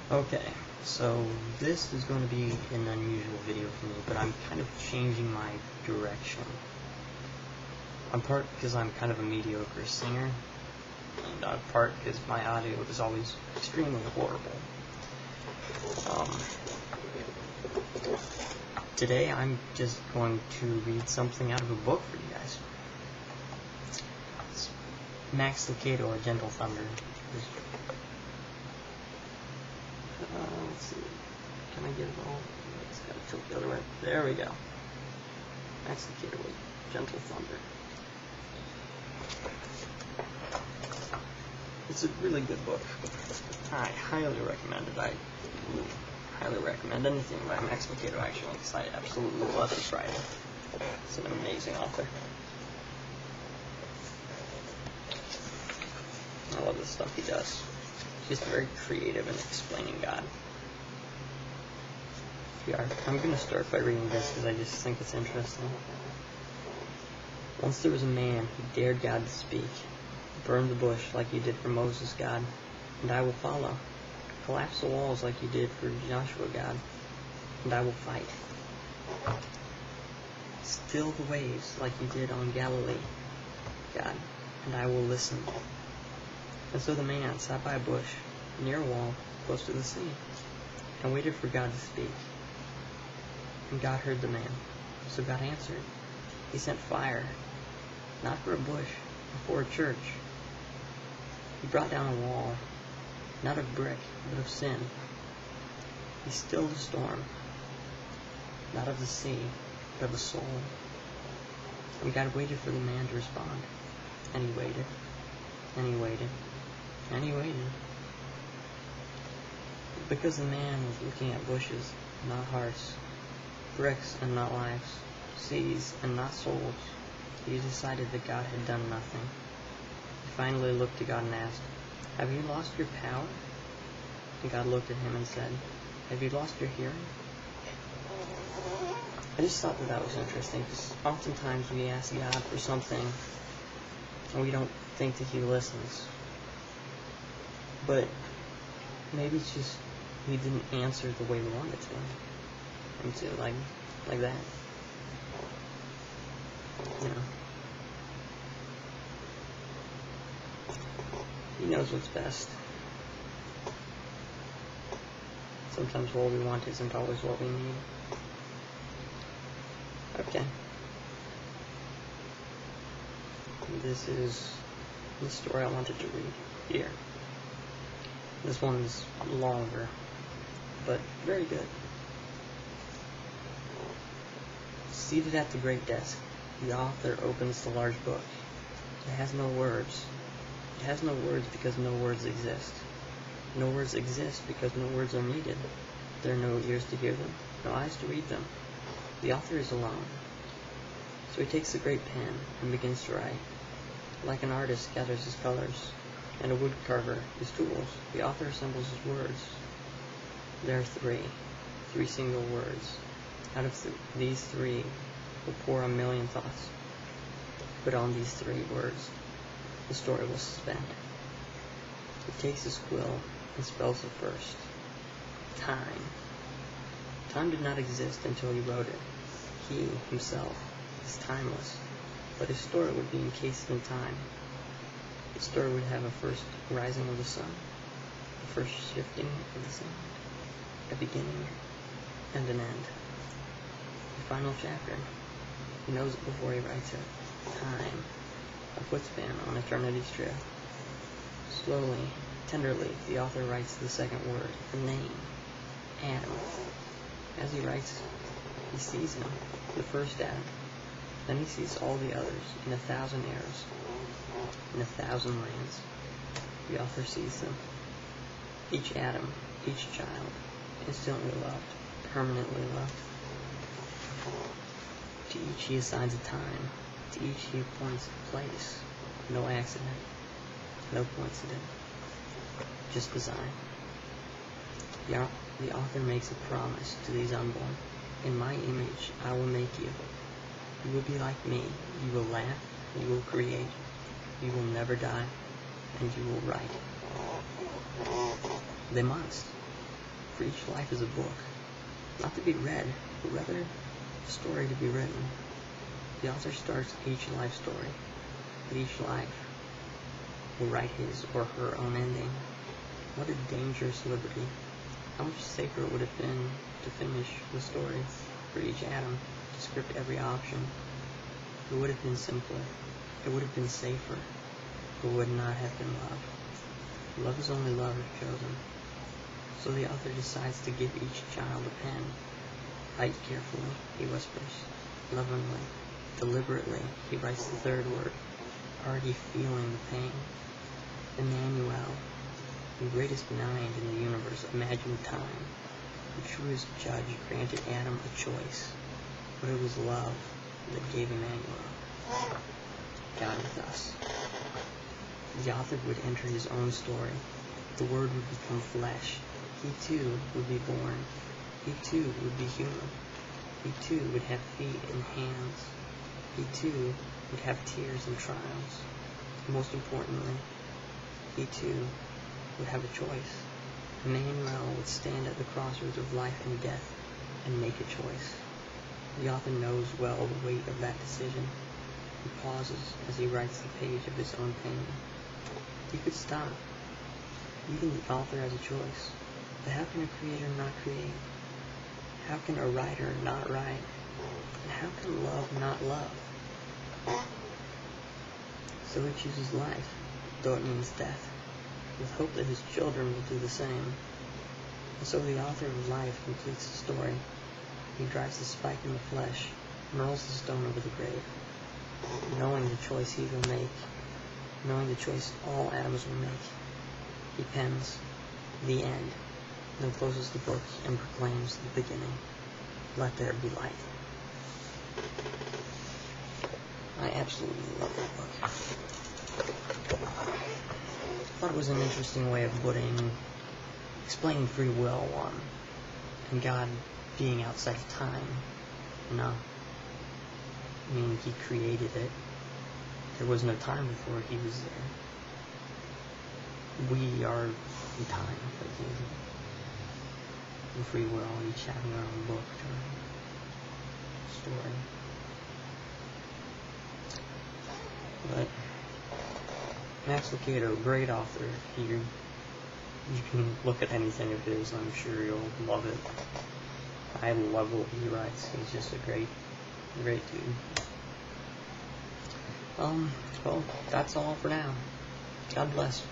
Okay, so this is going to be an unusual video for me, but I'm kind of changing my direction. On part because I'm kind of a mediocre singer, and on part because my audio is always extremely horrible. Today I'm just going to read something out of a book for you guys. It's Max Lucado, A Gentle Thunder. Let's see. Can I get it all? It's got to tilt the other way. There we go. Max Lucado, A Gentle Thunder. It's a really good book. I highly recommend it. I highly recommend anything by Max Lucado, actually, because I absolutely love his writing. He's an amazing author. I love the stuff he does. He's just very creative in explaining God. I'm going to start by reading this because I just think it's interesting. Once there was a man who dared God to speak. Burn the bush like you did for Moses, God, and I will follow. Collapse the walls like you did for Joshua, God, and I will fight. Still the waves like you did on Galilee, God, and I will listen. And so the man sat by a bush, near a wall, close to the sea, and waited for God to speak. And God heard the man, so God answered. He sent fire, not for a bush, but for a church. He brought down a wall, not of brick, but of sin. He stilled the storm, not of the sea, but of the soul. And God waited for the man to respond. And he waited, and he waited, and he waited. Because the man was looking at bushes, not hearts, bricks and not lives, seas and not souls, he decided that God had done nothing. He finally looked to God and asked, have you lost your power? And God looked at him and said, have you lost your hearing? I just thought that was interesting, because oftentimes we ask God for something and we don't think that he listens. But maybe it's just he didn't answer the way we wanted to. And to like that. You know. He knows what's best. Sometimes what we want isn't always what we need. Okay. This is the story I wanted to read here. This one's longer, but very good. Seated at the great desk, the author opens the large book. It has no words. It has no words because no words exist. No words exist because no words are needed. There are no ears to hear them, no eyes to read them. The author is alone. So he takes the great pen and begins to write. Like an artist gathers his colors, and a woodcarver his tools, the author assembles his words. There are three single words. Out of these three will pour a million thoughts. But on these three words, the story will suspend. He takes his quill and spells the first. Time. Time did not exist until he wrote it. He, himself, is timeless, but his story would be encased in time. His story would have a first rising of the sun, a first shifting of the sun, a beginning and an end. The final chapter. He knows it before he writes it. Time. A footspan on eternity's trail. Slowly, tenderly, the author writes the second word, a name, Adam. As he writes, he sees him, the first Adam. Then he sees all the others in 1,000 eras, in 1,000 lands. The author sees them. Each Adam, each child, instantly loved, permanently loved. To each he assigns a time. To each he appoints a place. No accident. No coincidence. Just design. The author makes a promise to these unborn. In my image I will make you. You will be like me. You will laugh. You will create. You will never die. And you will write. They must. For each life is a book, not to be read, but rather a story to be written. The author starts each life story, but each life will write his or her own ending. What a dangerous liberty. How much safer it would have been to finish the story for each atom, to script every option. It would have been simpler. It would have been safer. But would not have been love. Love is only love if chosen. So the author decides to give each child a pen. Write carefully, he whispers. Lovingly, deliberately, he writes the third word, already feeling the pain. Emmanuel, the greatest mind in the universe, imagined time. The truest judge granted Adam a choice, but it was love that gave Emmanuel. God with us. The author would enter his own story. The Word would become flesh. He too would be born. He too would be human. He too would have feet and hands. He too would have tears and trials. Most importantly, he too would have a choice. Emmanuel would stand at the crossroads of life and death and make a choice. The author knows well the weight of that decision. He pauses as he writes the page of his own pain. He could stop. Even the author has a choice. But how can a creator not create? How can a writer not write? And how can love not love? So he chooses life, though it means death, with hope that his children will do the same. And so the author of life completes the story. He drives the spike in the flesh and rolls the stone over the grave, knowing the choice he will make, knowing the choice all atoms will make. He pens the end, then closes the book and proclaims the beginning. Let there be light. I absolutely love that book. I thought it was an interesting way of explaining free will and God being outside of time. No. I mean, he created it. There was no time before he was there. We are in time, but in free will, each having our own book or story. But Max Lucado, great author. You can look at anything of his, I'm sure you'll love it. I love what he writes. He's just a great dude. Well, that's all for now. God bless.